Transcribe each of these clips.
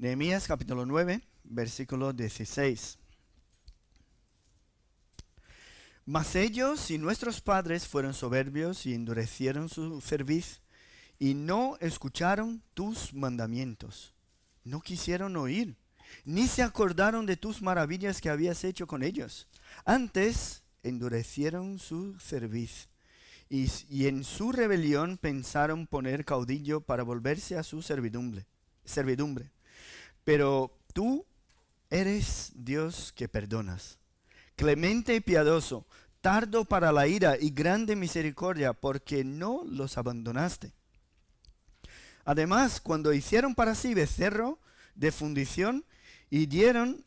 Nehemías capítulo 9, versículo 16. Mas ellos y nuestros padres fueron soberbios y endurecieron su cerviz y no escucharon tus mandamientos. No quisieron oír, ni se acordaron de tus maravillas que habías hecho con ellos. Antes endurecieron su cerviz y en su rebelión pensaron poner caudillo para volverse a su servidumbre. Pero tú eres Dios que perdonas, clemente y piadoso, tardo para la ira y grande misericordia, porque no los abandonaste. Además, cuando hicieron para sí becerro de fundición y dijeron,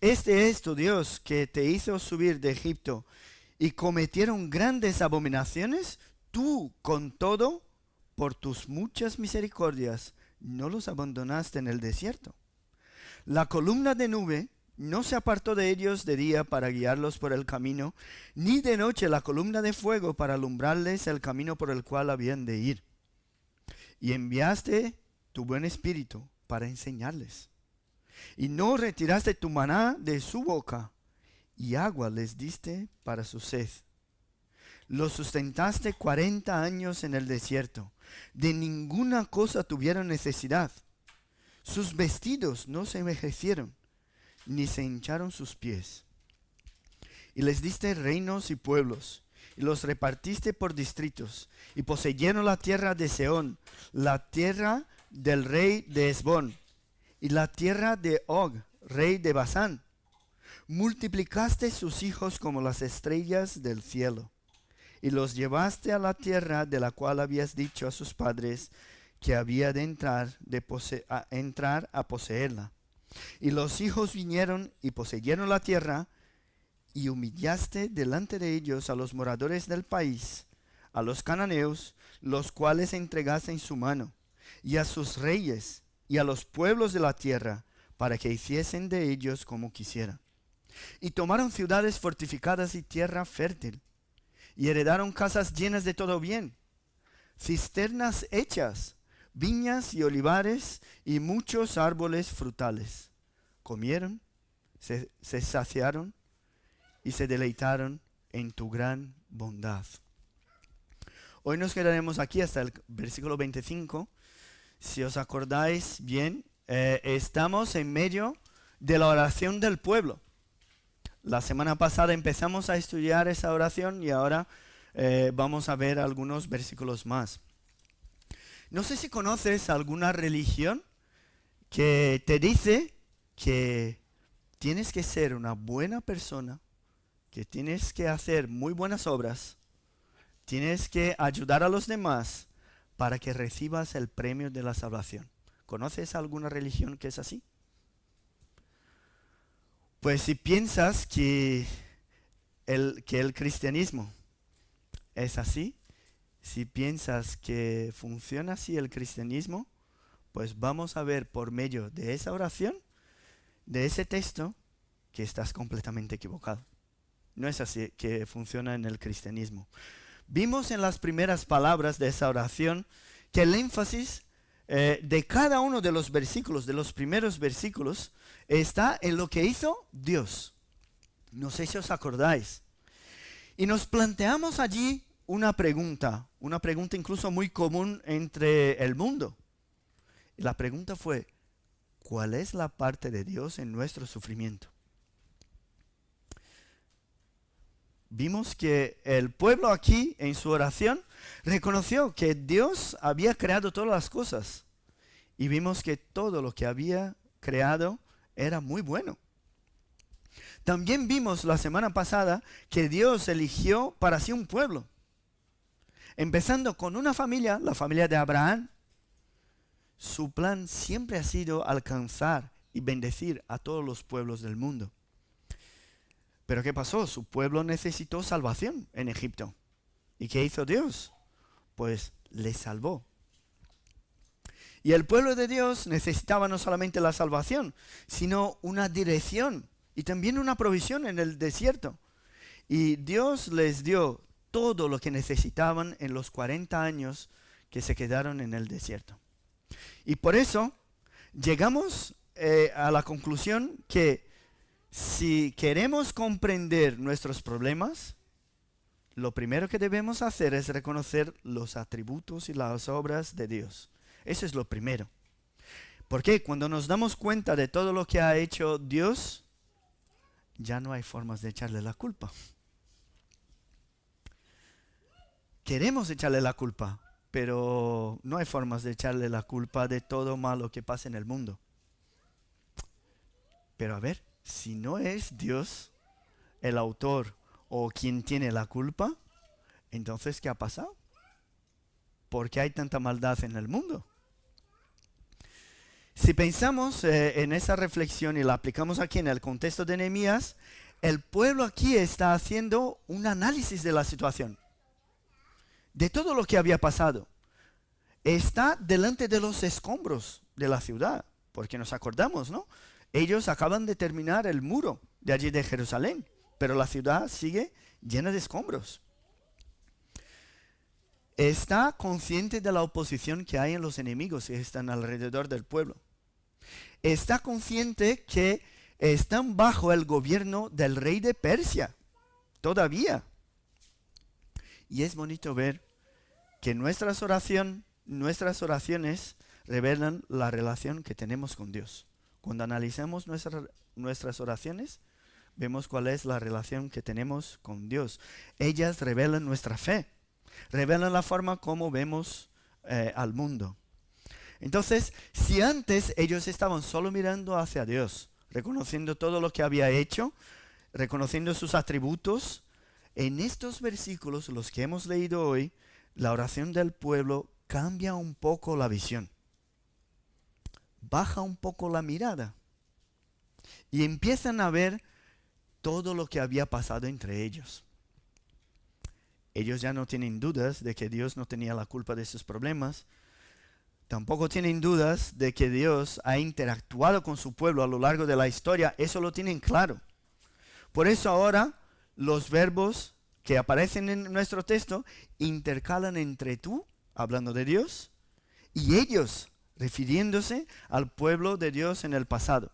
este es tu Dios que te hizo subir de Egipto, y cometieron grandes abominaciones, tú con todo, por tus muchas misericordias, no los abandonaste en el desierto. La columna de nube no se apartó de ellos de día para guiarlos por el camino, ni de noche la columna de fuego para alumbrarles el camino por el cual habían de ir. Y enviaste tu buen espíritu para enseñarles. Y no retiraste tu maná de su boca, y agua les diste para su sed. Los sustentaste 40 años en el desierto. De ninguna cosa tuvieron necesidad. Sus vestidos no se envejecieron, ni se hincharon sus pies. Y les diste reinos y pueblos, y los repartiste por distritos, y poseyeron la tierra de Sehón, la tierra del rey de Hesbón, y la tierra de Og, rey de Basán. Multiplicaste sus hijos como las estrellas del cielo, y los llevaste a la tierra de la cual habías dicho a sus padres que había de entrar a poseerla. Y los hijos vinieron y poseyeron la tierra, y humillaste delante de ellos a los moradores del país, a los cananeos, los cuales entregaste en su mano, y a sus reyes, y a los pueblos de la tierra, para que hiciesen de ellos como quisieran. Y tomaron ciudades fortificadas y tierra fértil, y heredaron casas llenas de todo bien, cisternas hechas, viñas y olivares, y muchos árboles frutales. Comieron, se saciaron, y se deleitaron en tu gran bondad. Hoy nos quedaremos aquí hasta el versículo 25. Si os acordáis bien, estamos en medio de la oración del pueblo. La semana pasada empezamos a estudiar esa oración y ahora vamos a ver algunos versículos más. No sé si conoces alguna religión que te dice que tienes que ser una buena persona, que tienes que hacer muy buenas obras, tienes que ayudar a los demás para que recibas el premio de la salvación. ¿Conoces alguna religión que es así? Pues si piensas que el cristianismo es así, si piensas que funciona así el cristianismo, pues vamos a ver por medio de esa oración, de ese texto, que estás completamente equivocado. No es así que funciona en el cristianismo. Vimos en las primeras palabras de esa oración que el énfasis de cada uno de los versículos, de los primeros versículos, está en lo que hizo Dios. No sé si os acordáis. Y nos planteamos allí una pregunta incluso muy común entre el mundo. Y la pregunta fue, ¿cuál es la parte de Dios en nuestro sufrimiento? Vimos que el pueblo aquí, en su oración, reconoció que Dios había creado todas las cosas. Y vimos que todo lo que había creado era muy bueno. También vimos la semana pasada que Dios eligió para sí un pueblo. Empezando con una familia, la familia de Abraham. Su plan siempre ha sido alcanzar y bendecir a todos los pueblos del mundo. Pero ¿qué pasó? Su pueblo necesitó salvación en Egipto. ¿Y qué hizo Dios? Pues le salvó. Y el pueblo de Dios necesitaba no solamente la salvación, sino una dirección y también una provisión en el desierto. Y Dios les dio todo lo que necesitaban en los 40 años que se quedaron en el desierto. Y por eso llegamos a la conclusión que si queremos comprender nuestros problemas, lo primero que debemos hacer es reconocer los atributos y las obras de Dios. Eso es lo primero. Porque cuando nos damos cuenta de todo lo que ha hecho Dios, ya no hay formas de echarle la culpa. Queremos echarle la culpa, pero no hay formas de echarle la culpa de todo malo que pasa en el mundo. Pero a ver, si no es Dios el autor o quien tiene la culpa, entonces ¿qué ha pasado? ¿Por qué hay tanta maldad en el mundo? Si pensamos en esa reflexión y la aplicamos aquí en el contexto de Nehemías, el pueblo aquí está haciendo un análisis de la situación, de todo lo que había pasado. Está delante de los escombros de la ciudad, porque nos acordamos, ¿no? Ellos acaban de terminar el muro de allí de Jerusalén, pero la ciudad sigue llena de escombros. Está consciente de la oposición que hay en los enemigos que están alrededor del pueblo. Está consciente que están bajo el gobierno del rey de Persia, todavía. Y es bonito ver que nuestras oraciones revelan la relación que tenemos con Dios. Cuando analizamos nuestras oraciones, vemos cuál es la relación que tenemos con Dios. Ellas revelan nuestra fe, revelan la forma como vemos al mundo. Entonces, si antes ellos estaban solo mirando hacia Dios, reconociendo todo lo que había hecho, reconociendo sus atributos, en estos versículos, los que hemos leído hoy, la oración del pueblo cambia un poco la visión. Baja un poco la mirada. Y empiezan a ver todo lo que había pasado entre ellos. Ellos ya no tienen dudas de que Dios no tenía la culpa de sus problemas. Tampoco tienen dudas de que Dios ha interactuado con su pueblo a lo largo de la historia. Eso lo tienen claro. Por eso ahora los verbos que aparecen en nuestro texto intercalan entre tú, hablando de Dios, y ellos, refiriéndose al pueblo de Dios en el pasado.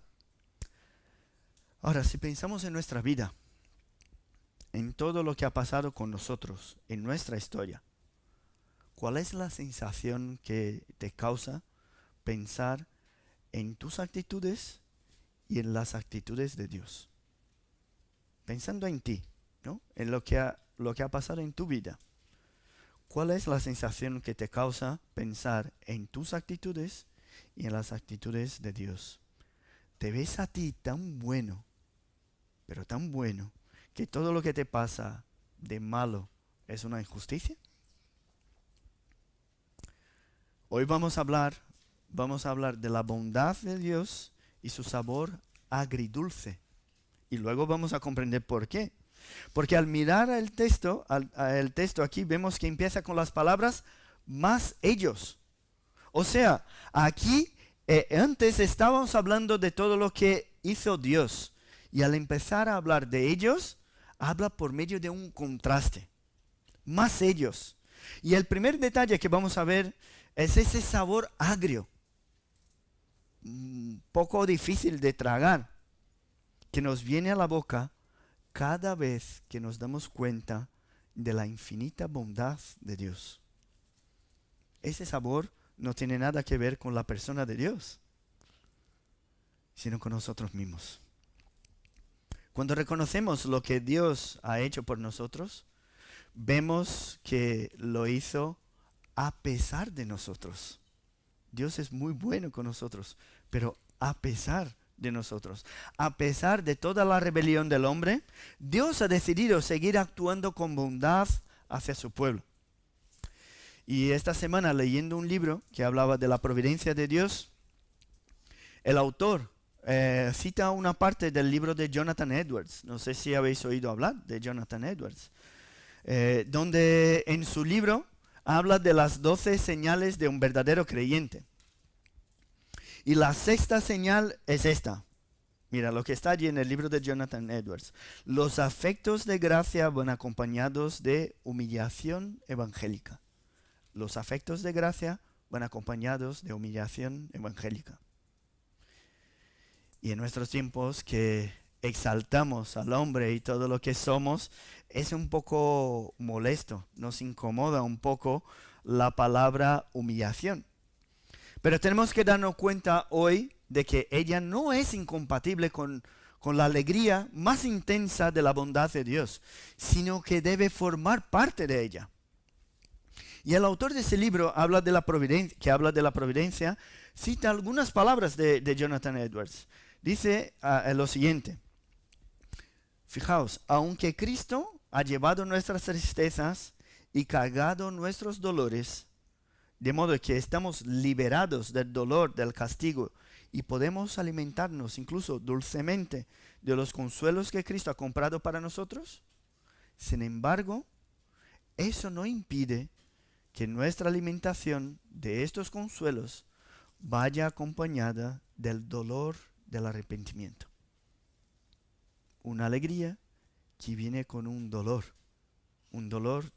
Ahora, si pensamos en nuestra vida, en todo lo que ha pasado con nosotros, en nuestra historia, ¿cuál es la sensación que te causa pensar en tus actitudes y en las actitudes de Dios? Pensando en ti, ¿no? En lo que ha pasado en tu vida. ¿Cuál es la sensación que te causa pensar en tus actitudes y en las actitudes de Dios? ¿Te ves a ti tan bueno, pero tan bueno, que todo lo que te pasa de malo es una injusticia? Hoy vamos a hablar de la bondad de Dios y su sabor agridulce. Y luego vamos a comprender por qué. Porque al mirar el texto aquí vemos que empieza con las palabras más ellos. O sea, aquí antes estábamos hablando de todo lo que hizo Dios. Y al empezar a hablar de ellos, habla por medio de un contraste. Más ellos. Y el primer detalle que vamos a ver es ese sabor agrio. Un poco difícil de tragar, que nos viene a la boca cada vez que nos damos cuenta de la infinita bondad de Dios. Ese sabor no tiene nada que ver con la persona de Dios, sino con nosotros mismos. Cuando reconocemos lo que Dios ha hecho por nosotros, vemos que lo hizo a pesar de nosotros. Dios es muy bueno con nosotros, pero a pesar de nosotros. A pesar de toda la rebelión del hombre, Dios ha decidido seguir actuando con bondad hacia su pueblo. Y esta semana, leyendo un libro que hablaba de la providencia de Dios, el autor cita una parte del libro de Jonathan Edwards. No sé si habéis oído hablar de Jonathan Edwards. Donde en su libro habla de las 12 señales de un verdadero creyente. Y la sexta señal es esta. Mira lo que está allí en el libro de Jonathan Edwards. Los afectos de gracia van acompañados de humillación evangélica. Los afectos de gracia van acompañados de humillación evangélica. Y en nuestros tiempos que exaltamos al hombre y todo lo que somos, es un poco molesto, nos incomoda un poco la palabra humillación. Pero tenemos que darnos cuenta hoy de que ella no es incompatible con la alegría más intensa de la bondad de Dios, sino que debe formar parte de ella. Y el autor de ese libro habla de la providencia, cita algunas palabras de Jonathan Edwards. Dice lo siguiente: fijaos, aunque Cristo ha llevado nuestras tristezas y cargado nuestros dolores, de modo que estamos liberados del dolor, del castigo, y podemos alimentarnos incluso dulcemente de los consuelos que Cristo ha comprado para nosotros. Sin embargo, eso no impide que nuestra alimentación de estos consuelos vaya acompañada del dolor del arrepentimiento. Una alegría que viene con un dolor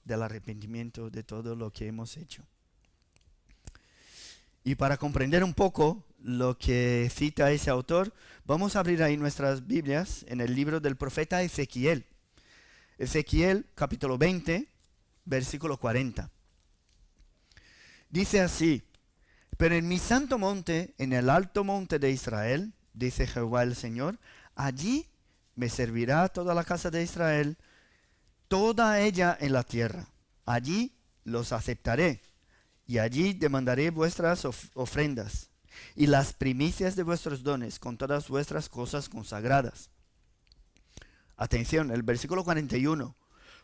del arrepentimiento de todo lo que hemos hecho. Y para comprender un poco lo que cita ese autor, vamos a abrir ahí nuestras Biblias en el libro del profeta Ezequiel. Ezequiel capítulo 20, versículo 40. Dice así: pero en mi santo monte, en el alto monte de Israel, dice Jehová el Señor, allí me servirá toda la casa de Israel, toda ella en la tierra. Allí los aceptaré, y allí demandaré vuestras ofrendas, y las primicias de vuestros dones, con todas vuestras cosas consagradas. Atención, el versículo 41.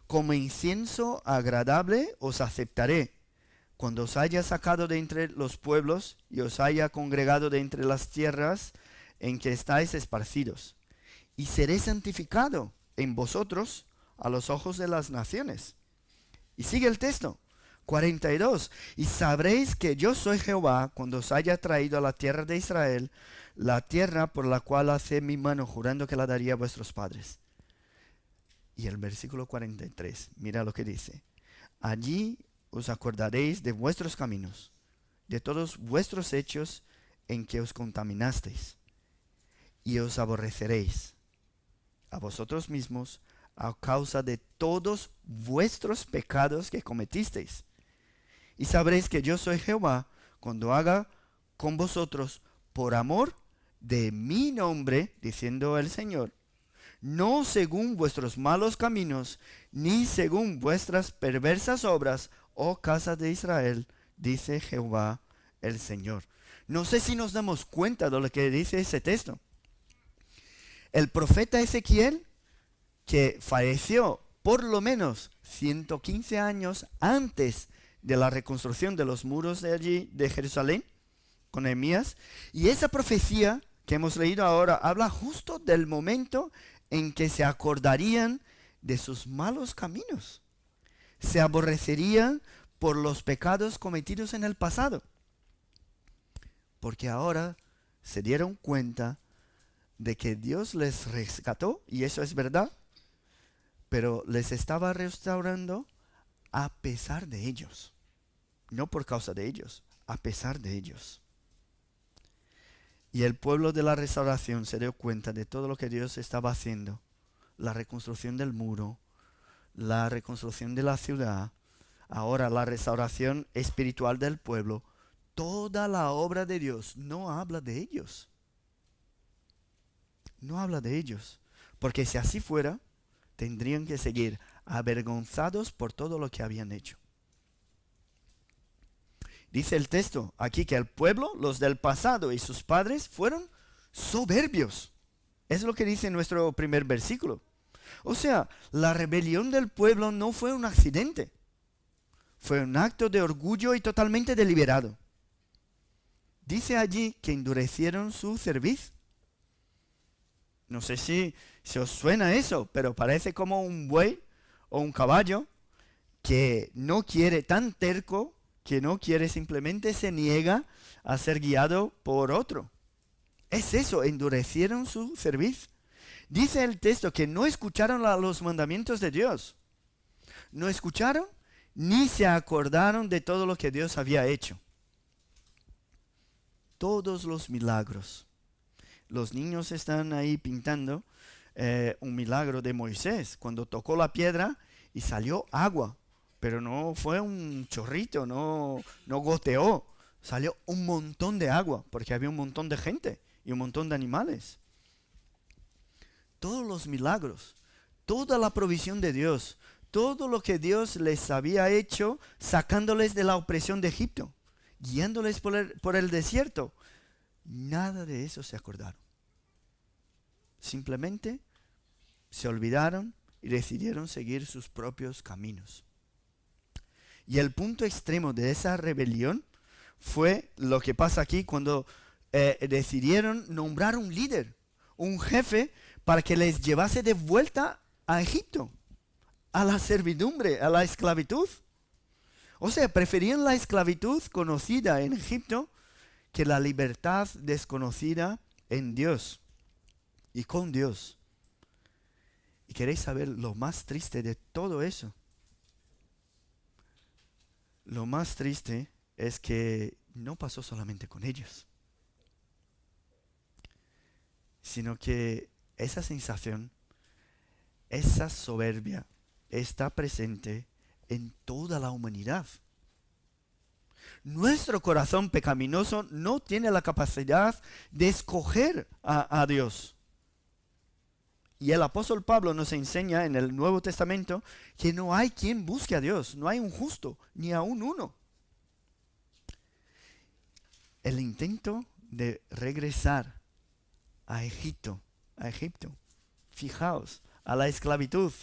Como incienso agradable os aceptaré, cuando os haya sacado de entre los pueblos, y os haya congregado de entre las tierras en que estáis esparcidos. Y seré santificado en vosotros a los ojos de las naciones. Y sigue el texto. 42. Y sabréis que yo soy Jehová cuando os haya traído a la tierra de Israel, la tierra por la cual alcé mi mano jurando que la daría a vuestros padres. Y el versículo 43, mira lo que dice: allí os acordaréis de vuestros caminos, de todos vuestros hechos en que os contaminasteis, y os aborreceréis a vosotros mismos a causa de todos vuestros pecados que cometisteis. Y sabréis que yo soy Jehová cuando haga con vosotros por amor de mi nombre, diciendo el Señor, no según vuestros malos caminos, ni según vuestras perversas obras, oh casa de Israel, dice Jehová el Señor. No sé si nos damos cuenta de lo que dice ese texto. El profeta Ezequiel, que falleció por lo menos 115 años antes de la reconstrucción de los muros de allí, de Jerusalén, con Nehemías, y esa profecía que hemos leído ahora habla justo del momento en que se acordarían de sus malos caminos, se aborrecerían por los pecados cometidos en el pasado, porque ahora se dieron cuenta de que Dios les rescató, y eso es verdad, pero les estaba restaurando a pesar de ellos. No por causa de ellos, a pesar de ellos. Y el pueblo de la restauración se dio cuenta de todo lo que Dios estaba haciendo. La reconstrucción del muro, la reconstrucción de la ciudad, ahora la restauración espiritual del pueblo. Toda la obra de Dios no habla de ellos. No habla de ellos. Porque si así fuera, tendrían que seguir avergonzados por todo lo que habían hecho. Dice el texto aquí que el pueblo, los del pasado y sus padres, fueron soberbios. Es lo que dice nuestro primer versículo. O sea, la rebelión del pueblo no fue un accidente. Fue un acto de orgullo y totalmente deliberado. Dice allí que endurecieron su cerviz. No sé si os suena eso, pero parece como un buey o un caballo que no quiere, tan terco, que no quiere, simplemente se niega a ser guiado por otro. Es eso, endurecieron su cerviz. Dice el texto que no escucharon los mandamientos de Dios. No escucharon ni se acordaron de todo lo que Dios había hecho. Todos los milagros, los niños están ahí pintando un milagro de Moisés, cuando tocó la piedra y salió agua, pero no fue un chorrito, no goteó, salió un montón de agua, porque había un montón de gente y un montón de animales. Todos los milagros, toda la provisión de Dios, todo lo que Dios les había hecho sacándoles de la opresión de Egipto, guiándoles por el desierto, nada de eso se acordaron. Simplemente se olvidaron y decidieron seguir sus propios caminos. Y el punto extremo de esa rebelión fue lo que pasa aquí cuando decidieron nombrar un líder, un jefe, para que les llevase de vuelta a Egipto, a la servidumbre, a la esclavitud. O sea, preferían la esclavitud conocida en Egipto que la libertad desconocida en Dios y con Dios. ¿Y queréis saber lo más triste de todo eso? Lo más triste es que no pasó solamente con ellos, sino que esa sensación, esa soberbia está presente en toda la humanidad. Nuestro corazón pecaminoso no tiene la capacidad de escoger a Dios. Y el apóstol Pablo nos enseña en el Nuevo Testamento que no hay quien busque a Dios, no hay un justo, ni aún uno. El intento de regresar a Egipto, fijaos, a la esclavitud,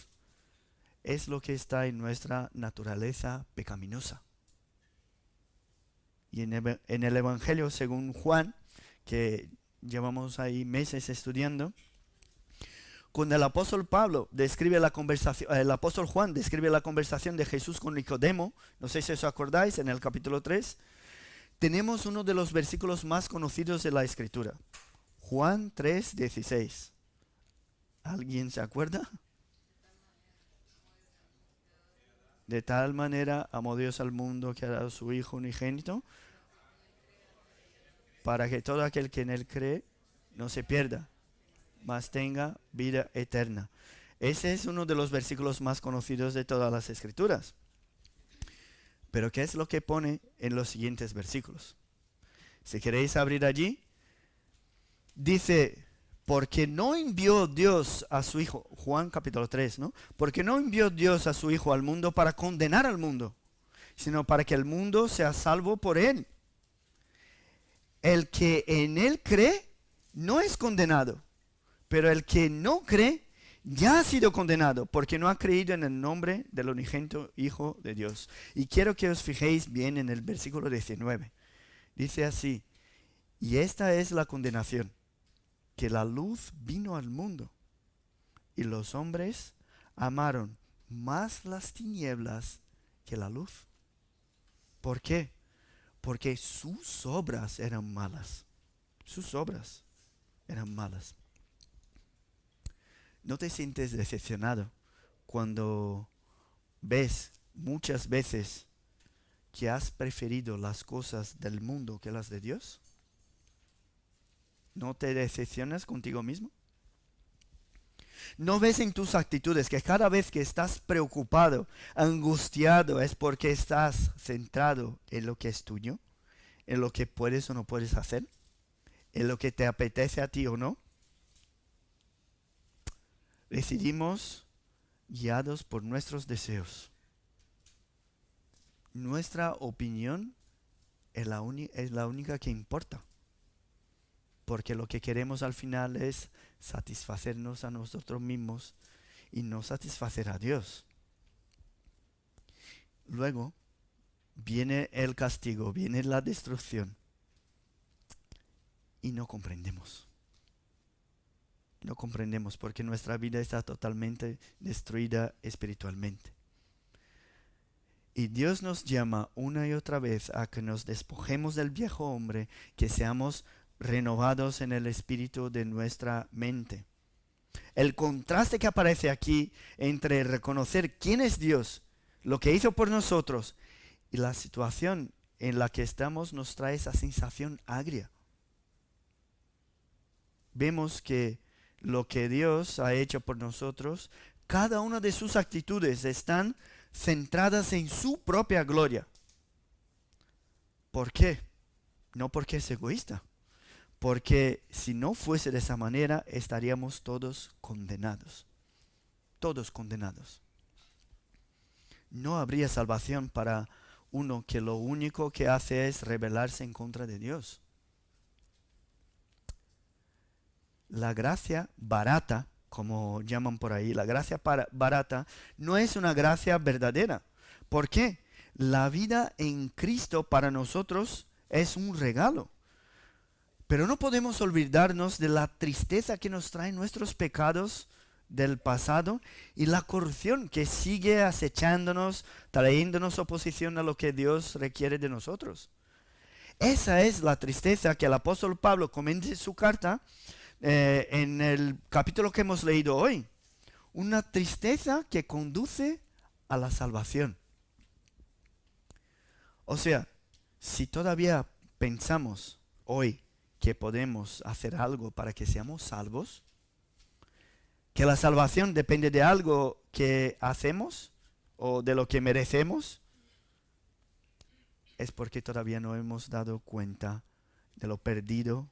es lo que está en nuestra naturaleza pecaminosa. Y en el Evangelio según Juan, que llevamos ahí meses estudiando, cuando el apóstol Pablo describe la conversación, el apóstol Juan describe la conversación de Jesús con Nicodemo, no sé si os acordáis, en el capítulo 3, tenemos uno de los versículos más conocidos de la Escritura. Juan 3:16. ¿Alguien se acuerda? De tal manera amó Dios al mundo que ha dado a su Hijo unigénito, para que todo aquel que en Él cree no se pierda, mas tenga vida eterna. Ese es uno de los versículos más conocidos de todas las Escrituras. Pero ¿qué es lo que pone en los siguientes versículos? Si queréis abrir allí, dice, porque no envió Dios a su Hijo, Juan capítulo 3, ¿no? Porque no envió Dios a su Hijo al mundo para condenar al mundo, sino para que el mundo sea salvo por Él. El que en Él cree no es condenado, pero el que no cree ya ha sido condenado porque no ha creído en el nombre del unigénito Hijo de Dios. Y quiero que os fijéis bien en el versículo 19. Dice así, y esta es la condenación, que la luz vino al mundo y los hombres amaron más las tinieblas que la luz. ¿Por qué? Porque sus obras eran malas. Sus obras eran malas. ¿No te sientes decepcionado cuando ves muchas veces que has preferido las cosas del mundo que las de Dios? ¿No te decepcionas contigo mismo? ¿No ves en tus actitudes que cada vez que estás preocupado, angustiado, es porque estás centrado en lo que es tuyo? ¿En lo que puedes o no puedes hacer? ¿En lo que te apetece a ti o no? Decidimos guiados por nuestros deseos. Nuestra opinión es la única que importa. Porque lo que queremos al final es satisfacernos a nosotros mismos y no satisfacer a Dios. Luego viene el castigo, viene la destrucción. Y no comprendemos. No comprendemos porque nuestra vida está totalmente destruida espiritualmente. Y Dios nos llama una y otra vez a que nos despojemos del viejo hombre, que seamos renovados en el espíritu de nuestra mente. El contraste que aparece aquí entre reconocer quién es Dios, lo que hizo por nosotros, y la situación en la que estamos nos trae esa sensación agria. vemos que lo que Dios ha hecho por nosotros, cada una de sus actitudes están centradas en su propia gloria. ¿Por qué? No porque es egoísta, porque si no fuese de esa manera, estaríamos todos condenados. Todos condenados. No habría salvación para uno que lo único que hace es rebelarse en contra de Dios. La gracia barata, como llaman por ahí, la gracia barata no es una gracia verdadera. ¿Por qué? La vida en Cristo para nosotros es un regalo. Pero no podemos olvidarnos de la tristeza que nos traen nuestros pecados del pasado y la corrupción que sigue acechándonos, trayéndonos oposición a lo que Dios requiere de nosotros. Esa es la tristeza que el apóstol Pablo comenta en su carta en el capítulo que hemos leído hoy. Una tristeza que conduce a la salvación. O sea, si todavía pensamos hoy que podemos hacer algo para que seamos salvos, que la salvación depende de algo que hacemos o de lo que merecemos, es porque todavía no hemos dado cuenta de lo perdido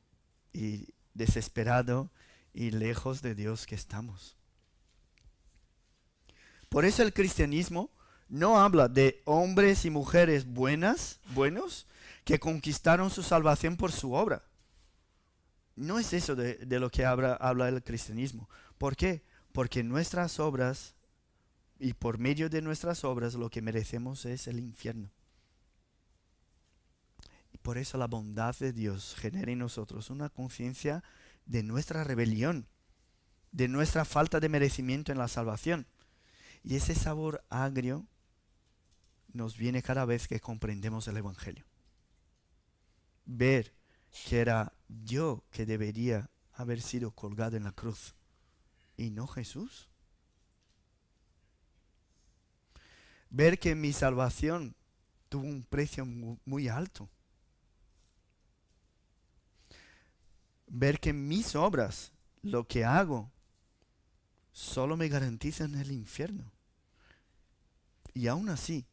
y desesperado y lejos de Dios que estamos. Por eso el cristianismo no habla de hombres y mujeres buenos, que conquistaron su salvación por su obra. No es eso de lo que habla el cristianismo. ¿Por qué? Porque nuestras obras y por medio de nuestras obras lo que merecemos es el infierno. Y por eso la bondad de Dios genera en nosotros una conciencia de nuestra rebelión, de nuestra falta de merecimiento en la salvación. Y ese sabor agrio nos viene cada vez que comprendemos el Evangelio. Ver que era yo que debería haber sido colgado en la cruz y no Jesús. Ver que mi salvación tuvo un precio muy alto. Ver que mis obras, lo que hago, solo me garantizan el infierno. Y aún así,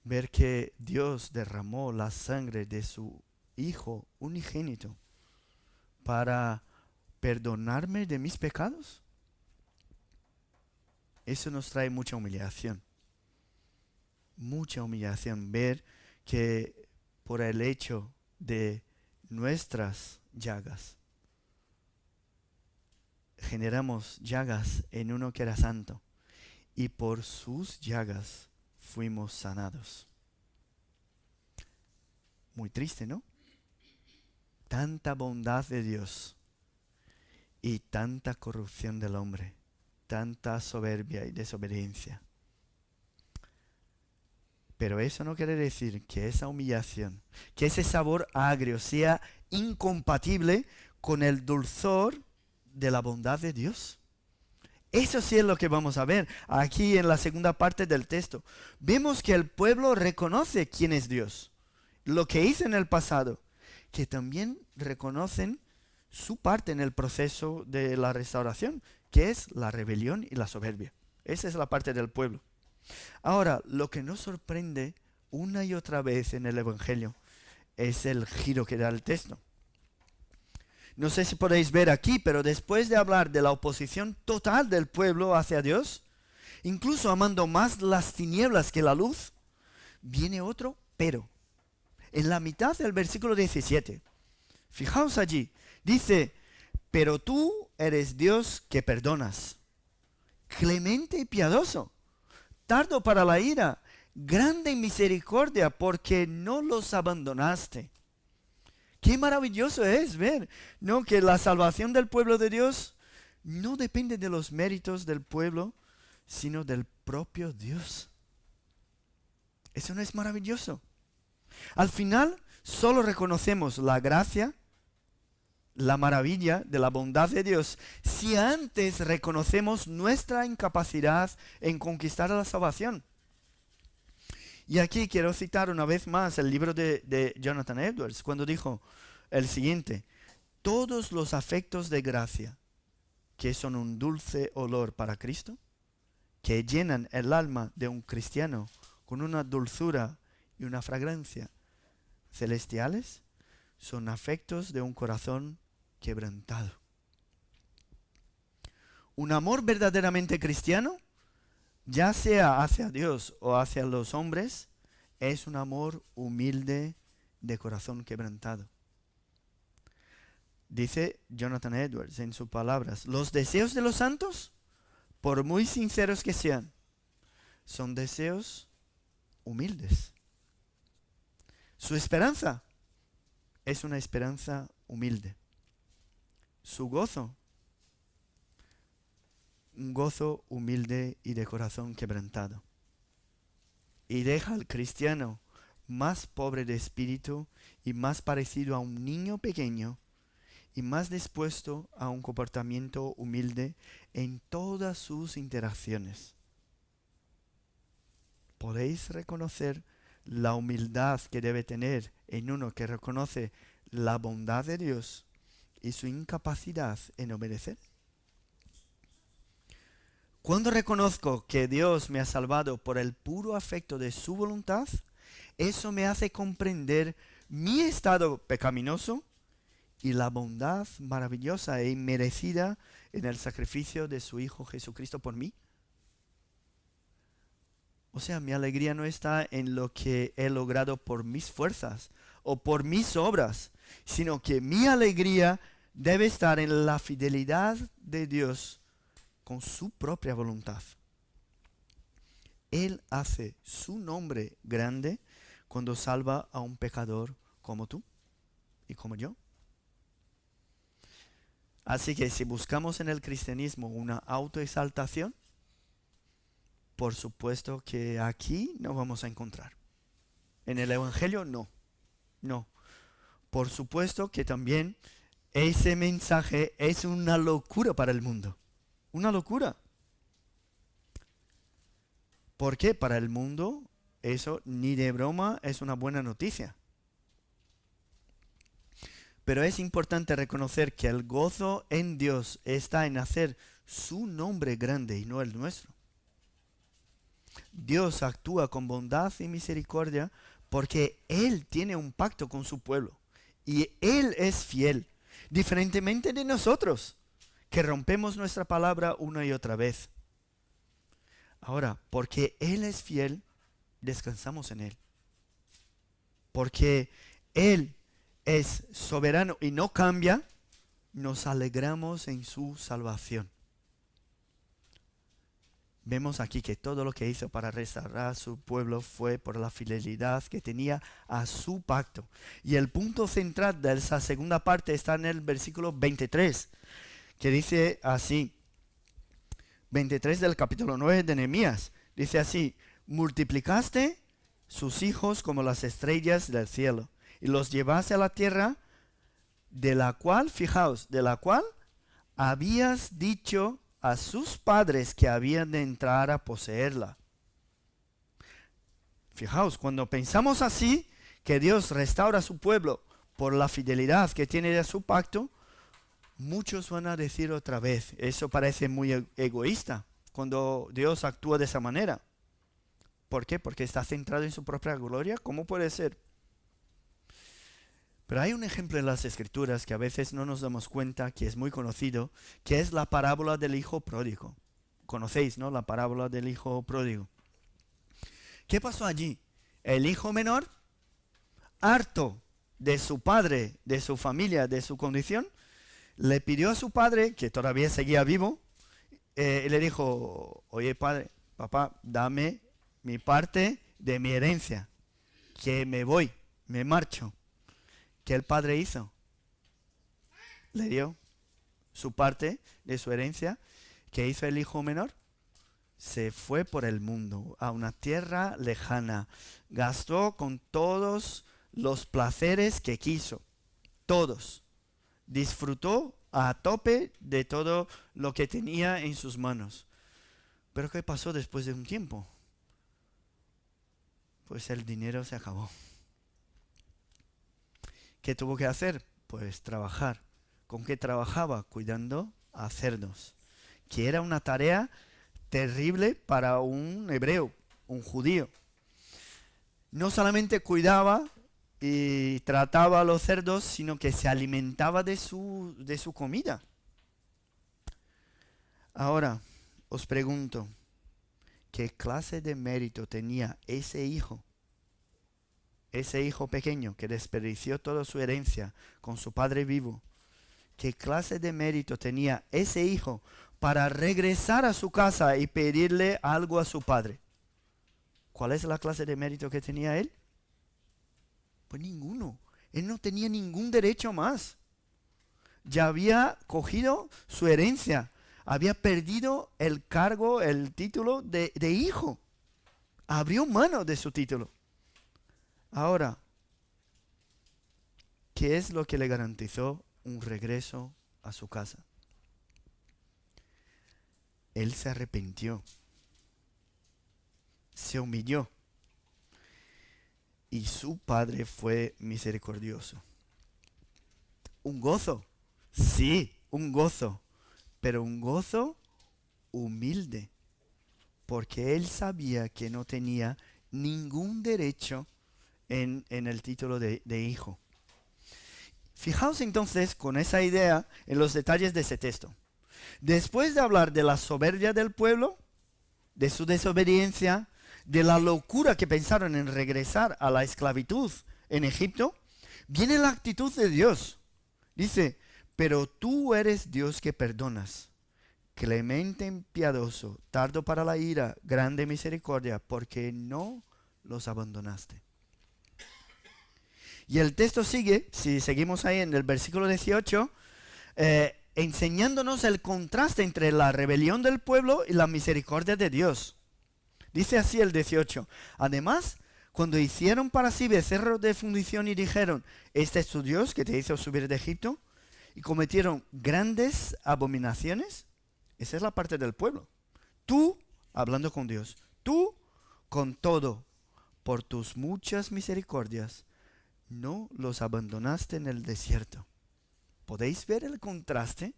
ver que Dios derramó la sangre de su Hijo unigénito para perdonarme de mis pecados, eso nos trae mucha humillación. Mucha humillación. Ver que por el hecho de nuestras llagas generamos llagas en uno que era santo y por sus llagas fuimos sanados. Muy triste, ¿no? Tanta bondad de Dios y tanta corrupción del hombre, tanta soberbia y desobediencia. Pero eso no quiere decir que esa humillación, que ese sabor agrio sea incompatible con el dulzor de la bondad de Dios. Eso sí es lo que vamos a ver aquí en la segunda parte del texto. Vemos que el pueblo reconoce quién es Dios, lo que hizo en el pasado, que también reconocen su parte en el proceso de la restauración, que es la rebelión y la soberbia. Esa es la parte del pueblo. Ahora, lo que nos sorprende una y otra vez en el Evangelio es el giro que da el texto. No sé si podéis ver aquí, pero después de hablar de la oposición total del pueblo hacia Dios, incluso amando más las tinieblas que la luz, viene otro pero. En la mitad del versículo 17, fijaos allí, dice, pero tú eres Dios que perdonas, clemente y piadoso, tardo para la ira, grande en misericordia, porque no los abandonaste. Qué maravilloso es ver, ¿no?, que la salvación del pueblo de Dios no depende de los méritos del pueblo, sino del propio Dios. ¿Eso no es maravilloso? Al final, solo reconocemos la gracia, la maravilla de la bondad de Dios, si antes reconocemos nuestra incapacidad en conquistar la salvación. Y aquí quiero citar una vez más el libro de Jonathan Edwards, cuando dijo el siguiente: todos los afectos de gracia, que son un dulce olor para Cristo, que llenan el alma de un cristiano con una dulzura y una fragancia celestiales, son afectos de un corazón quebrantado. Un amor verdaderamente cristiano, ya sea hacia Dios o hacia los hombres, es un amor humilde de corazón quebrantado. Dice Jonathan Edwards en sus palabras: los deseos de los santos, por muy sinceros que sean, son deseos humildes. Su esperanza es una esperanza humilde. Su gozo, un gozo humilde y de corazón quebrantado. Y deja al cristiano más pobre de espíritu y más parecido a un niño pequeño y más dispuesto a un comportamiento humilde en todas sus interacciones. ¿Podéis reconocer la humildad que debe tener en uno que reconoce la bondad de Dios y su incapacidad en obedecer? Cuando reconozco que Dios me ha salvado por el puro afecto de su voluntad, eso me hace comprender mi estado pecaminoso y la bondad maravillosa e inmerecida en el sacrificio de su Hijo Jesucristo por mí. O sea, mi alegría no está en lo que he logrado por mis fuerzas o por mis obras, sino que mi alegría debe estar en la fidelidad de Dios con su propia voluntad. Él hace su nombre grande cuando salva a un pecador como tú y como yo. Así que si buscamos en el cristianismo una autoexaltación, por supuesto que aquí no vamos a encontrar. En el Evangelio no. Por supuesto que también ese mensaje es una locura para el mundo. Una locura. Porque para el mundo eso ni de broma es una buena noticia. Pero es importante reconocer que el gozo en Dios está en hacer su nombre grande y no el nuestro. Dios actúa con bondad y misericordia porque Él tiene un pacto con su pueblo y Él es fiel, diferentemente de nosotros, que rompemos nuestra palabra una y otra vez. Ahora, porque Él es fiel, descansamos en Él. Porque Él es soberano y no cambia, nos alegramos en su salvación. Vemos aquí que todo lo que hizo para restaurar a su pueblo fue por la fidelidad que tenía a su pacto. Y el punto central de esa segunda parte está en el versículo 23, que dice así, 23 del capítulo 9 de Nehemías, dice así: multiplicaste sus hijos como las estrellas del cielo y los llevaste a la tierra de la cual, fijaos, de la cual habías dicho a sus padres que habían de entrar a poseerla. Fijaos, cuando pensamos así, que Dios restaura a su pueblo por la fidelidad que tiene de su pacto, muchos van a decir otra vez, eso parece muy egoísta cuando Dios actúa de esa manera. ¿Por qué? Porque está centrado en su propia gloria. ¿Cómo puede ser? Pero hay un ejemplo en las Escrituras que a veces no nos damos cuenta, que es muy conocido, que es la parábola del hijo pródigo. Conocéis, ¿no? La parábola del hijo pródigo. ¿Qué pasó allí? El hijo menor, harto de su padre, de su familia, de su condición, le pidió a su padre, que todavía seguía vivo, y le dijo: oye padre, papá, dame mi parte de mi herencia, que me voy, me marcho. ¿Qué el padre hizo? Le dio su parte de su herencia. ¿Qué hizo el hijo menor? Se fue por el mundo, a una tierra lejana. Gastó con todos los placeres que quiso. Todos. Disfrutó a tope de todo lo que tenía en sus manos. ¿Pero qué pasó después de un tiempo? Pues el dinero se acabó. ¿Qué tuvo que hacer? Pues trabajar ¿Con qué trabajaba? Cuidando a cerdos, que era una tarea terrible para un hebreo, un judío. No solamente cuidaba y trataba a los cerdos, sino que se alimentaba de su comida. Ahora, os pregunto, ¿qué clase de mérito tenía ese hijo pequeño que desperdició toda su herencia con su padre vivo? ¿Qué clase de mérito tenía ese hijo para regresar a su casa y pedirle algo a su padre? ¿Cuál es la clase de mérito que tenía él? Pues ninguno. Él no tenía ningún derecho más. Ya había cogido su herencia. Había perdido el cargo, el título de hijo. Abrió mano de su título. Ahora, ¿qué es lo que le garantizó un regreso a su casa? Él se arrepintió. Se humilló. Y su padre fue misericordioso. Un gozo. Sí, un gozo. Pero un gozo humilde. Porque él sabía que no tenía ningún derecho en el título de hijo. Fijaos entonces con esa idea en los detalles de ese texto. Después de hablar de la soberbia del pueblo, de su desobediencia, de la locura que pensaron en regresar a la esclavitud en Egipto, viene la actitud de Dios. Dice, pero tú eres Dios que perdonas, clemente y piadoso, tardo para la ira, grande misericordia, porque no los abandonaste. Y el texto sigue, si seguimos ahí en el versículo 18, enseñándonos el contraste entre la rebelión del pueblo y la misericordia de Dios. Dice así el 18. Además, cuando hicieron para sí becerros de fundición y dijeron, este es tu Dios que te hizo subir de Egipto, y cometieron grandes abominaciones, esa es la parte del pueblo. Tú, hablando con Dios, tú, con todo, por tus muchas misericordias, no los abandonaste en el desierto. ¿Podéis ver el contraste?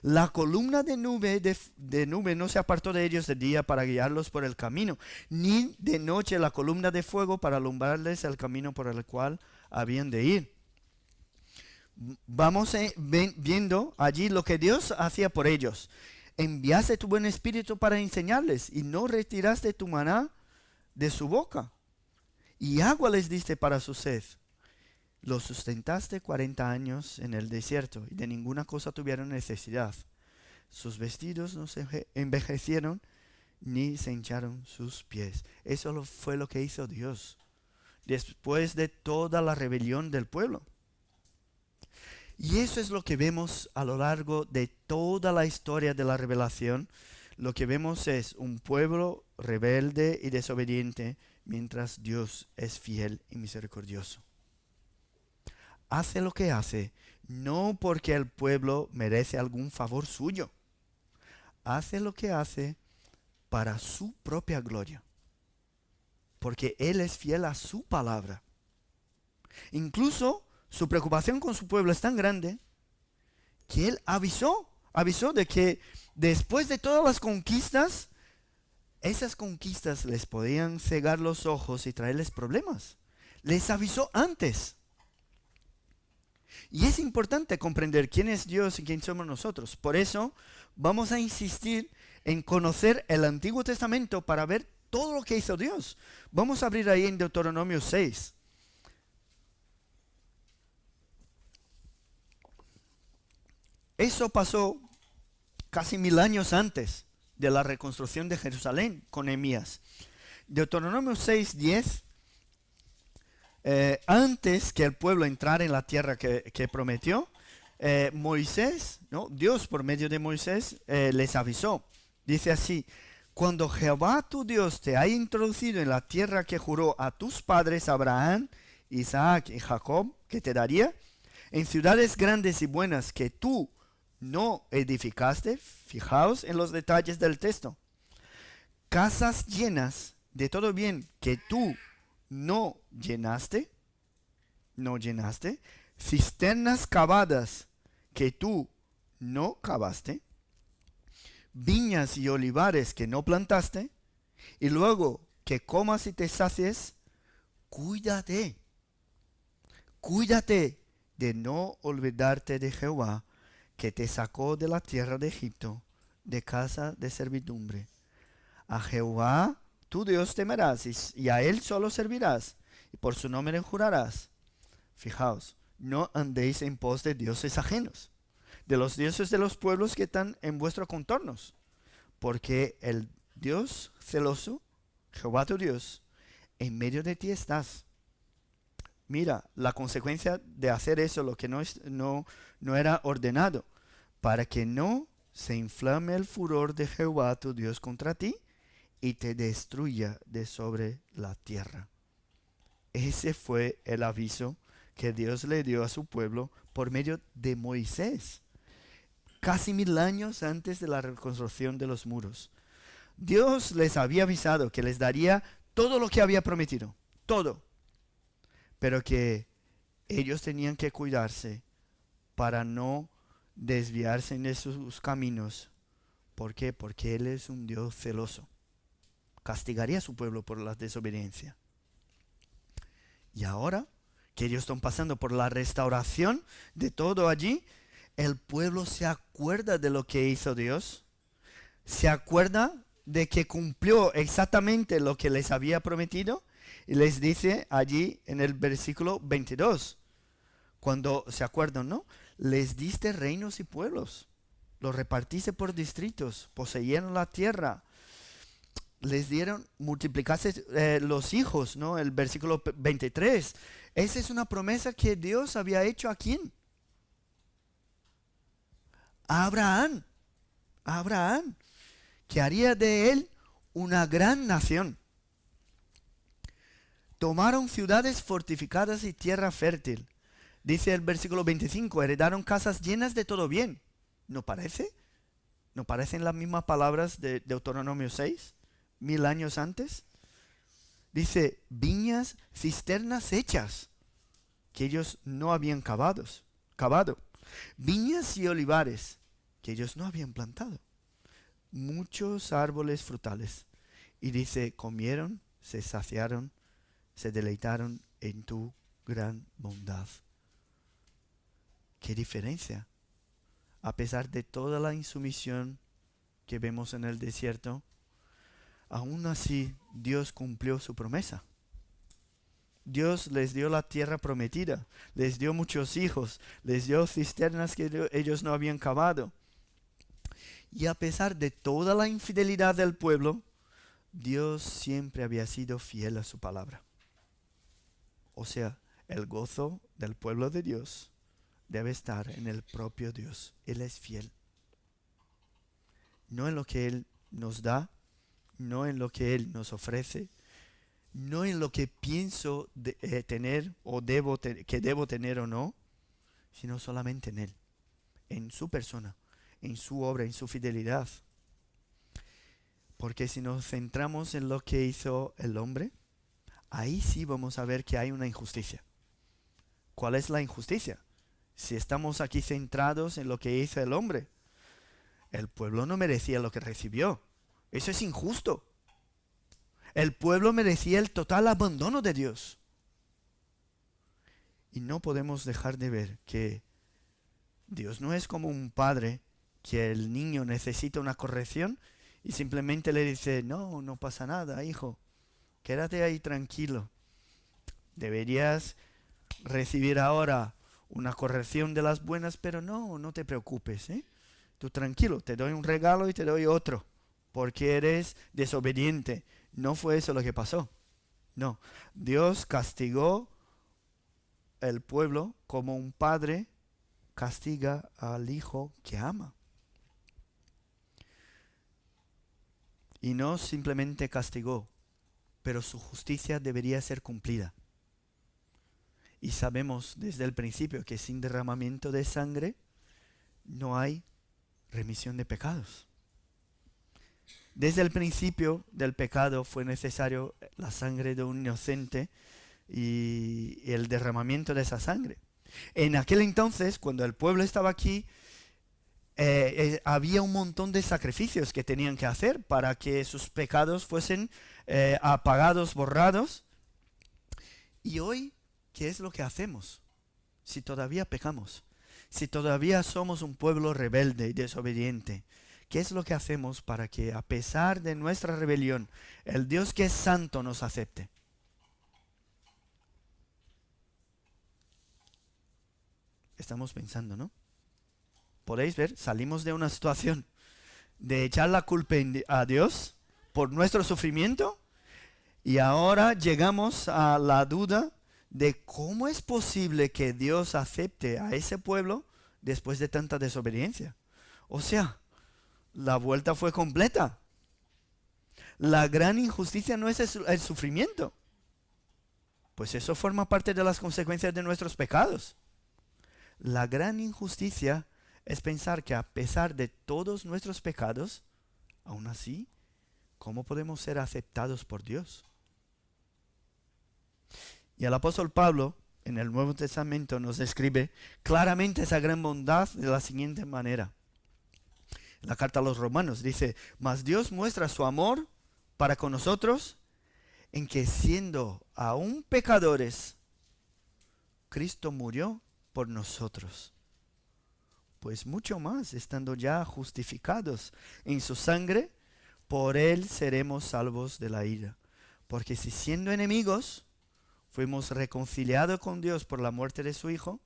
La columna de nube no se apartó de ellos de día para guiarlos por el camino, ni de noche la columna de fuego para alumbrarles el camino por el cual habían de ir. Vamos viendo allí lo que Dios hacía por ellos. Enviaste tu buen espíritu para enseñarles y no retiraste tu maná de su boca. Y agua les diste para su sed. Los sustentaste 40 años en el desierto y de ninguna cosa tuvieron necesidad. Sus vestidos no se envejecieron ni se hincharon sus pies. Eso fue lo que hizo Dios después de toda la rebelión del pueblo. Y eso es lo que vemos a lo largo de toda la historia de la revelación. Lo que vemos es un pueblo rebelde y desobediente, mientras Dios es fiel y misericordioso. Hace lo que hace, no porque el pueblo merece algún favor suyo. Hace lo que hace para su propia gloria, porque Él es fiel a su palabra. Incluso su preocupación con su pueblo es tan grande que Él avisó de que después de todas las conquistas, esas conquistas les podían cegar los ojos y traerles problemas. Les avisó antes. Y es importante comprender quién es Dios y quién somos nosotros. Por eso vamos a insistir en conocer el Antiguo Testamento para ver todo lo que hizo Dios. Vamos a abrir ahí en Deuteronomio 6. Eso pasó casi 1000 años antes de la reconstrucción de Jerusalén con Nehemías. Deuteronomio 6:10. Antes que el pueblo entrara en la tierra que prometió, Moisés, ¿no? Dios por medio de Moisés les avisó. Dice así, cuando Jehová tu Dios te haya introducido en la tierra que juró a tus padres Abraham, Isaac y Jacob, que te daría, en ciudades grandes y buenas que tú no edificaste, fijaos en los detalles del texto, casas llenas de todo bien que tú no llenaste, cisternas cavadas que tú no cavaste, viñas y olivares que no plantaste, y luego que comas y te sacies, cuídate, cuídate de no olvidarte de Jehová, que te sacó de la tierra de Egipto, de casa de servidumbre. A Jehová tu Dios temerás y a él solo servirás, y por su nombre jurarás. Fijaos, no andéis en pos de dioses ajenos, de los dioses de los pueblos que están en vuestros contornos, porque el Dios celoso, Jehová tu Dios, en medio de ti estás. Mira, la consecuencia de hacer eso, lo que no era ordenado, para que no se inflame el furor de Jehová tu Dios contra ti y te destruya de sobre la tierra. Ese fue el aviso que Dios le dio a su pueblo por medio de Moisés, casi 1000 años antes de la reconstrucción de los muros. Dios les había avisado que les daría todo lo que había prometido, todo, pero que ellos tenían que cuidarse para no desviarse de sus caminos. ¿Por qué? Porque Él es un Dios celoso. Castigaría a su pueblo por la desobediencia. Y ahora que ellos están pasando por la restauración de todo allí, el pueblo se acuerda de lo que hizo Dios. Se acuerda de que cumplió exactamente lo que les había prometido. Y les dice allí en el versículo 22, cuando se acuerdan, ¿no? Les diste reinos y pueblos, los repartiste por distritos, poseyeron la tierra, les dieron, multiplicaste los hijos, ¿no? El versículo 23. Esa es una promesa que Dios había hecho ¿a quién? A Abraham. A Abraham, que haría de él una gran nación. Tomaron ciudades fortificadas y tierra fértil. Dice el versículo 25, heredaron casas llenas de todo bien. ¿No parece? ¿No parecen las mismas palabras de Deuteronomio 6? 1000 años antes. Dice, viñas, cisternas hechas, que ellos no habían cavado. Viñas y olivares, que ellos no habían plantado. Muchos árboles frutales. Y dice, comieron, se saciaron, se deleitaron en tu gran bondad. ¿Qué diferencia? A pesar de toda la insumisión que vemos en el desierto, aún así Dios cumplió su promesa. Dios les dio la tierra prometida, les dio muchos hijos, les dio cisternas que ellos no habían cavado. Y a pesar de toda la infidelidad del pueblo, Dios siempre había sido fiel a su palabra. O sea, el gozo del pueblo de Dios debe estar en el propio Dios. Él es fiel. No en lo que Él nos da, no en lo que Él nos ofrece, no en lo que pienso tener o que debo tener o no, sino solamente en Él, en su persona, en su obra, en su fidelidad. Porque si nos centramos en lo que hizo el hombre, ahí sí vamos a ver que hay una injusticia. ¿Cuál es la injusticia? Si estamos aquí centrados en lo que hizo el hombre, el pueblo no merecía lo que recibió. Eso es injusto. El pueblo merecía el total abandono de Dios. Y no podemos dejar de ver que Dios no es como un padre que el niño necesita una corrección y simplemente le dice, no, no pasa nada, hijo, quédate ahí tranquilo. Deberías recibir ahora una corrección de las buenas, pero no te preocupes, ¿eh? Tú tranquilo, te doy un regalo y te doy otro, porque eres desobediente. No fue eso lo que pasó. No, Dios castigó el pueblo como un padre castiga al hijo que ama. Y no simplemente castigó, pero su justicia debería ser cumplida. Y sabemos desde el principio que sin derramamiento de sangre no hay remisión de pecados. Desde el principio del pecado fue necesario la sangre de un inocente y el derramamiento de esa sangre. En aquel entonces, cuando el pueblo estaba aquí, había un montón de sacrificios que tenían que hacer para que sus pecados fuesen apagados, borrados. Y hoy, ¿qué es lo que hacemos? Si todavía pecamos, si todavía somos un pueblo rebelde y desobediente, ¿qué es lo que hacemos para que, a pesar de nuestra rebelión, el Dios que es santo nos acepte? Estamos pensando, ¿no? Podéis ver, salimos de una situación de echar la culpa a Dios por nuestro sufrimiento y ahora llegamos a la duda de cómo es posible que Dios acepte a ese pueblo después de tanta desobediencia. O sea, la vuelta fue completa. La gran injusticia no es el sufrimiento, pues eso forma parte de las consecuencias de nuestros pecados. La gran injusticia es pensar que a pesar de todos nuestros pecados, aún así, ¿cómo podemos ser aceptados por Dios? Y el apóstol Pablo, en el Nuevo Testamento, nos describe claramente esa gran bondad de la siguiente manera. En la carta a los Romanos dice, mas Dios muestra su amor para con nosotros en que siendo aún pecadores, Cristo murió por nosotros. Pues mucho más, estando ya justificados en su sangre, por él seremos salvos de la ira. Porque si siendo enemigos, fuimos reconciliados con Dios por la muerte de su Hijo,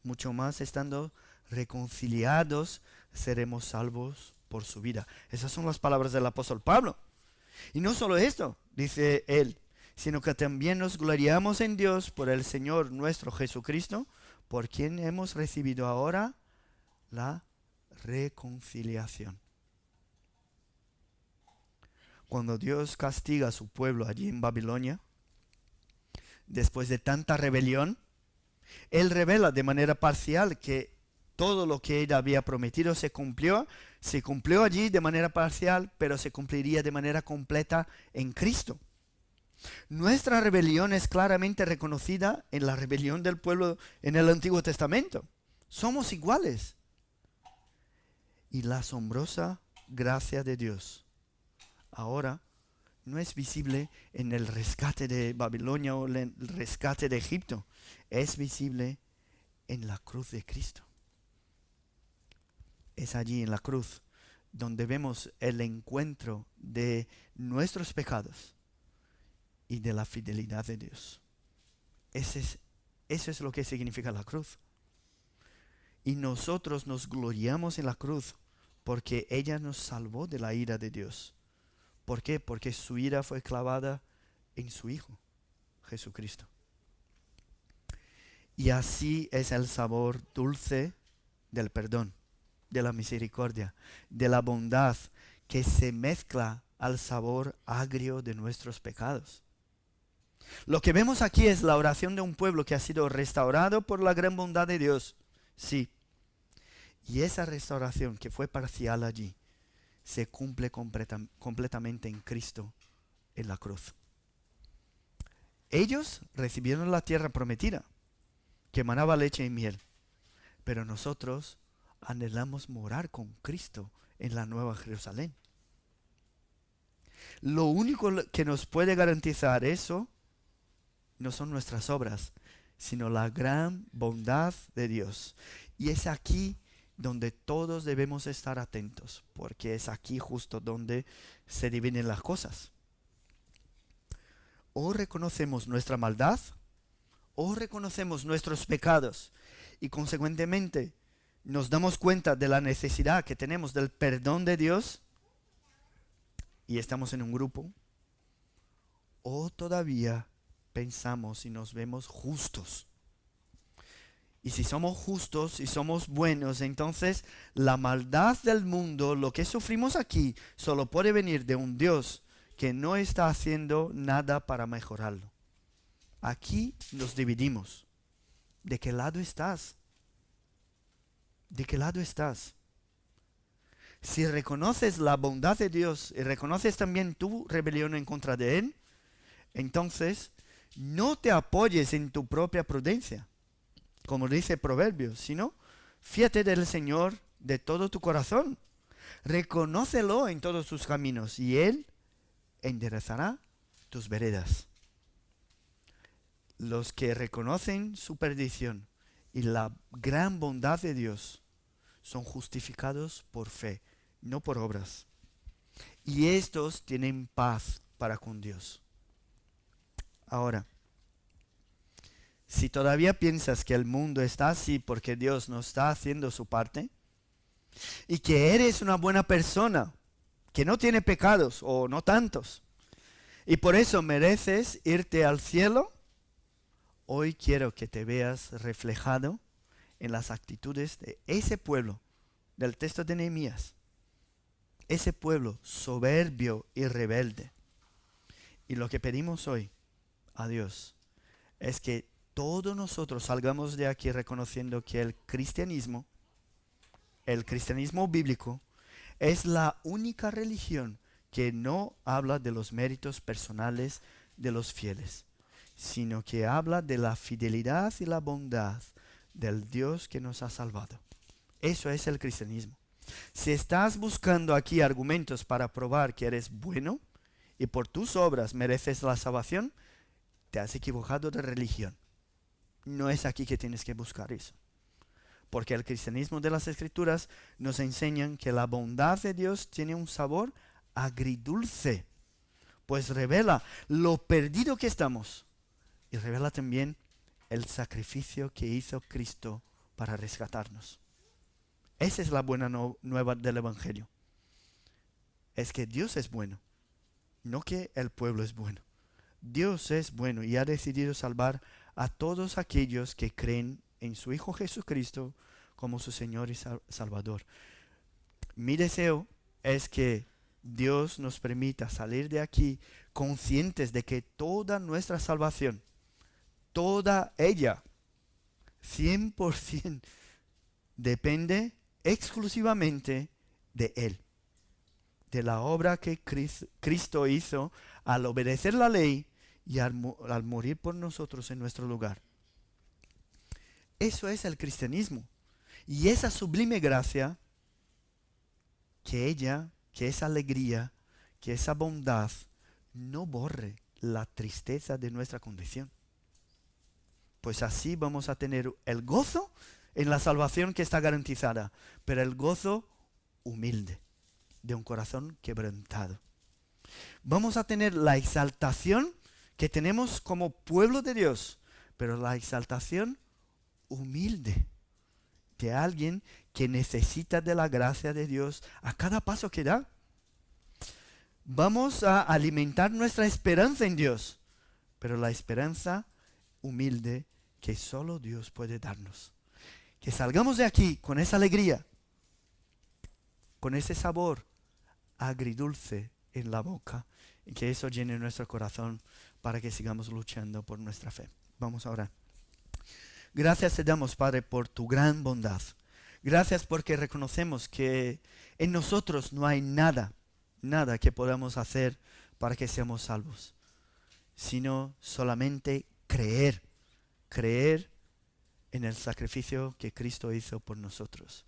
mucho más estando reconciliados, seremos salvos por su vida. Esas son las palabras del apóstol Pablo. Y no solo esto, dice él, sino que también nos gloriamos en Dios por el Señor nuestro Jesucristo, por quien hemos recibido ahora la reconciliación. Cuando Dios castiga a su pueblo allí en Babilonia, después de tanta rebelión, Él revela de manera parcial que todo lo que Él había prometido se cumplió allí de manera parcial, pero se cumpliría de manera completa en Cristo. Nuestra rebelión es claramente reconocida en la rebelión del pueblo en el Antiguo Testamento. Somos iguales. Y la asombrosa gracia de Dios ahora no es visible en el rescate de Babilonia o el rescate de Egipto. Es visible en la cruz de Cristo. Es allí en la cruz donde vemos el encuentro de nuestros pecados y de la fidelidad de Dios. Eso es lo que significa la cruz. Y nosotros nos gloriamos en la cruz porque ella nos salvó de la ira de Dios. ¿Por qué? Porque su ira fue clavada en su Hijo, Jesucristo. Y así es el sabor dulce del perdón, de la misericordia, de la bondad que se mezcla al sabor agrio de nuestros pecados. Lo que vemos aquí es la oración de un pueblo que ha sido restaurado por la gran bondad de Dios. Sí. Y esa restauración que fue parcial allí, se cumple completamente en Cristo, en la cruz. Ellos recibieron la tierra prometida, que manaba leche y miel. Pero nosotros anhelamos morar con Cristo en la Nueva Jerusalén. Lo único que nos puede garantizar eso no son nuestras obras, sino la gran bondad de Dios. Y es aquí donde todos debemos estar atentos, porque es aquí justo donde se dividen las cosas. O reconocemos nuestra maldad, o reconocemos nuestros pecados, y consecuentemente nos damos cuenta de la necesidad que tenemos del perdón de Dios, y estamos en un grupo, o todavía pensamos y nos vemos justos. Y si somos justos y somos buenos, entonces la maldad del mundo, lo que sufrimos aquí, solo puede venir de un Dios que no está haciendo nada para mejorarlo. Aquí nos dividimos. ¿De qué lado estás? ¿De qué lado estás? Si reconoces la bondad de Dios y reconoces también tu rebelión en contra de Él, entonces no te apoyes en tu propia prudencia. como dice Proverbios, sino fíate del Señor de todo tu corazón. Reconócelo en todos tus caminos y Él enderezará tus veredas. Los que reconocen su perdición y la gran bondad de Dios son justificados por fe, no por obras. Y estos tienen paz para con Dios. Ahora, si todavía piensas que el mundo está así porque Dios no está haciendo su parte, y que eres una buena persona, que no tiene pecados o no tantos, y por eso mereces irte al cielo, hoy quiero que te veas reflejado en las actitudes de ese pueblo del texto de Nehemías. Ese pueblo soberbio y rebelde. Y lo que pedimos hoy a Dios es que todos nosotros salgamos de aquí reconociendo que el cristianismo bíblico, es la única religión que no habla de los méritos personales de los fieles, sino que habla de la fidelidad y la bondad del Dios que nos ha salvado. Eso es el cristianismo. Si estás buscando aquí argumentos para probar que eres bueno y por tus obras mereces la salvación, te has equivocado de religión. No es aquí que tienes que buscar eso. Porque el cristianismo de las Escrituras nos enseñan que la bondad de Dios tiene un sabor agridulce, pues revela lo perdido que estamos y revela también el sacrificio que hizo Cristo para rescatarnos. Esa es la buena nueva del Evangelio. Es que Dios es bueno, no que el pueblo es bueno. Dios es bueno y ha decidido salvar a todos aquellos que creen en su Hijo Jesucristo como su Señor y Salvador. Mi deseo es que Dios nos permita salir de aquí conscientes de que toda nuestra salvación, toda ella, 100%, depende exclusivamente de Él, de la obra que Cristo hizo al obedecer la ley y al morir por nosotros en nuestro lugar. Eso es el cristianismo. Y esa sublime gracia, que esa alegría, que esa bondad no borre la tristeza de nuestra condición. Pues así vamos a tener el gozo en la salvación que está garantizada, pero el gozo humilde, de un corazón quebrantado. Vamos a tener la exaltación que tenemos como pueblo de Dios, pero la exaltación humilde de alguien que necesita de la gracia de Dios a cada paso que da. Vamos a alimentar nuestra esperanza en Dios, pero la esperanza humilde que solo Dios puede darnos. Que salgamos de aquí con esa alegría, con ese sabor agridulce en la boca, y que eso llene nuestro corazón para que sigamos luchando por nuestra fe. Vamos a orar. Gracias te damos, Padre, por tu gran bondad. Gracias porque reconocemos que en nosotros no hay nada que podamos hacer para que seamos salvos, sino solamente creer en el sacrificio que Cristo hizo por nosotros.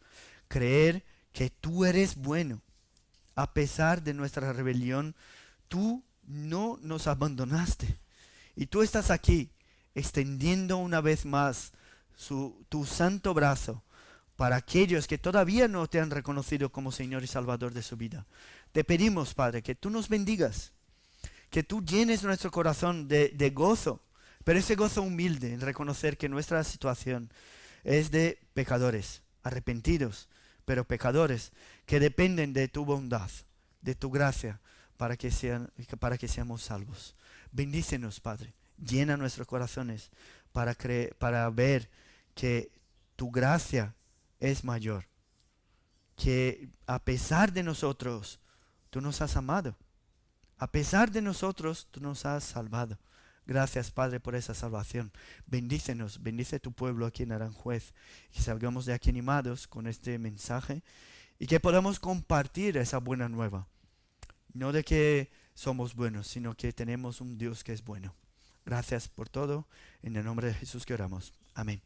Creer que tú eres bueno. A pesar de nuestra rebelión, tú no nos abandonaste. Y tú estás aquí extendiendo una vez más tu santo brazo para aquellos que todavía no te han reconocido como Señor y Salvador de su vida. Te pedimos, Padre, que tú nos bendigas, que tú llenes nuestro corazón de gozo, pero ese gozo humilde en reconocer que nuestra situación es de pecadores, arrepentidos, pero pecadores que dependen de tu bondad, de tu gracia, para que seamos salvos. Bendícenos, Padre. Llena nuestros corazones para ver que tu gracia es mayor, que a pesar de nosotros, tú nos has amado. A pesar de nosotros, tú nos has salvado. Gracias, Padre, por esa salvación. Bendícenos, bendice tu pueblo aquí en Aranjuez. Que salgamos de aquí animados con este mensaje y que podamos compartir esa buena nueva. No de que somos buenos, sino que tenemos un Dios que es bueno. Gracias por todo. En el nombre de Jesús que oramos. Amén.